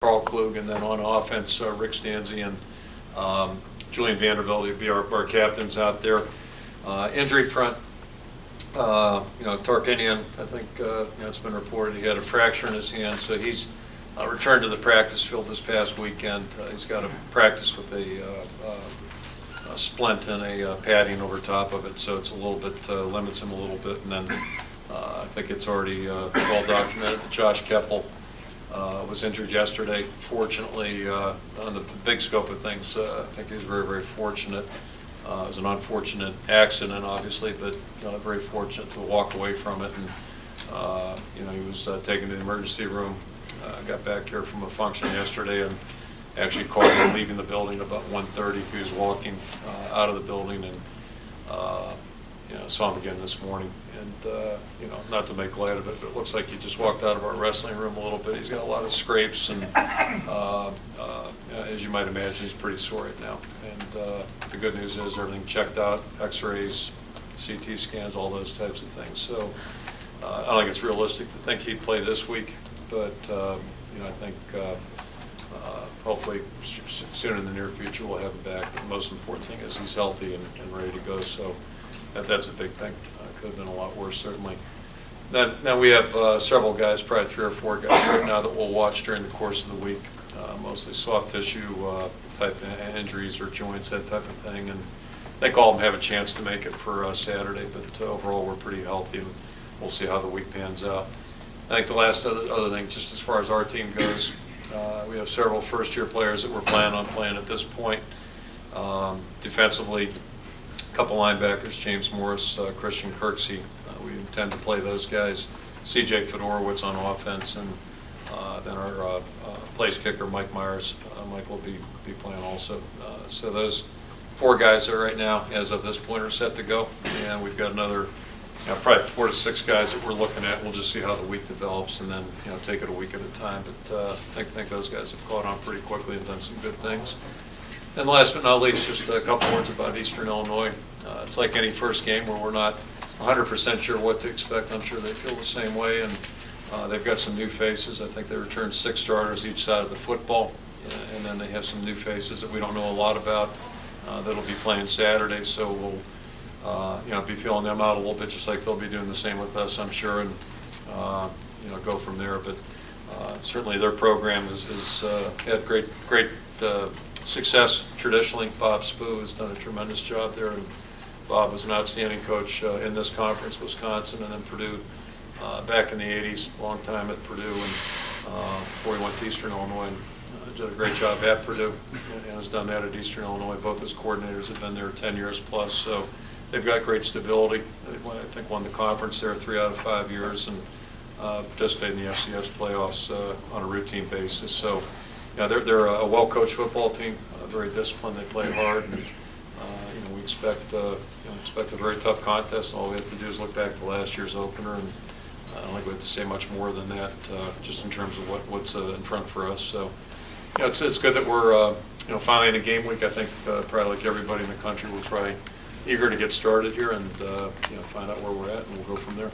Carl Klug, and then on offense, Rick Stanzi and Julian Vanderbilt will be our captains out there. Injury front, Tarpinian, I think it's been reported he had a fracture in his hand, so he's returned to the practice field this past weekend. He's got to practice with a splint and a padding over top of it, so it's a little bit, limits him a little bit. And then I think it's already well documented that Josh Keppel was injured yesterday. Fortunately, on the big scope of things, I think he was very, very fortunate. It was an unfortunate accident, obviously, but very fortunate to walk away from it. And he was taken to the emergency room. Got back here from a function yesterday and actually caught him leaving the building about 1:30. He was walking out of the building and saw him again this morning. And not to make light of it, but it looks like he just walked out of our wrestling room a little bit. He's got a lot of scrapes, and as you might imagine, he's pretty sore right now. And the good news is everything checked out: X-rays, CT scans, all those types of things. So I don't think it's realistic to think he'd play this week, but I think hopefully soon in the near future we'll have him back. But the most important thing is he's healthy and ready to go. So that's a big thing. Could have been a lot worse, certainly. Now we have several guys, probably 3 or 4 guys right now that we'll watch during the course of the week. Mostly soft tissue type injuries or joints, that type of thing. And I think all of them have a chance to make it for Saturday, but overall we're pretty healthy, and we'll see how the week pans out. I think the last other thing, just as far as our team goes, we have several first-year players that we're planning on playing at this point. Defensively, a couple linebackers, James Morris, Christian Kirksey. We intend to play those guys. C.J. Fiedorowicz on offense, and then our place kicker, Mike Meyer. Mike will be playing also. So those 4 guys that right now, as of this point, are set to go. And we've got another probably 4 to 6 guys that we're looking at. We'll just see how the week develops, and then take it a week at a time. But I think those guys have caught on pretty quickly and done some good things. And last but not least, just a couple words about Eastern Illinois. It's like any first game where we're not 100% sure what to expect. I'm sure they feel the same way, and they've got some new faces. I think they returned 6 starters each side of the football, and then they have some new faces that we don't know a lot about that'll be playing Saturday. So we'll be feeling them out a little bit, just like they'll be doing the same with us, I'm sure, and go from there. But certainly their program has had great success traditionally. Bob Spoo has done a tremendous job there, and Bob was an outstanding coach in this conference, Wisconsin, and then Purdue back in the 80s, long time at Purdue, and before he went to Eastern Illinois, and did a great job at Purdue, and has done that at Eastern Illinois. Both his coordinators have been there 10 years plus, so they've got great stability. They, I think, won the conference there 3 out of 5 years, and participated in the FCS playoffs on a routine basis. So they're a well-coached football team, very disciplined. They play hard, and we expect a very tough contest. All we have to do is look back to last year's opener, and I don't think we have to say much more than that, just in terms of what's in front for us. So it's good that we're finally in a game week. I think probably like everybody in the country, we're probably eager to get started here and find out where we're at, and we'll go from there.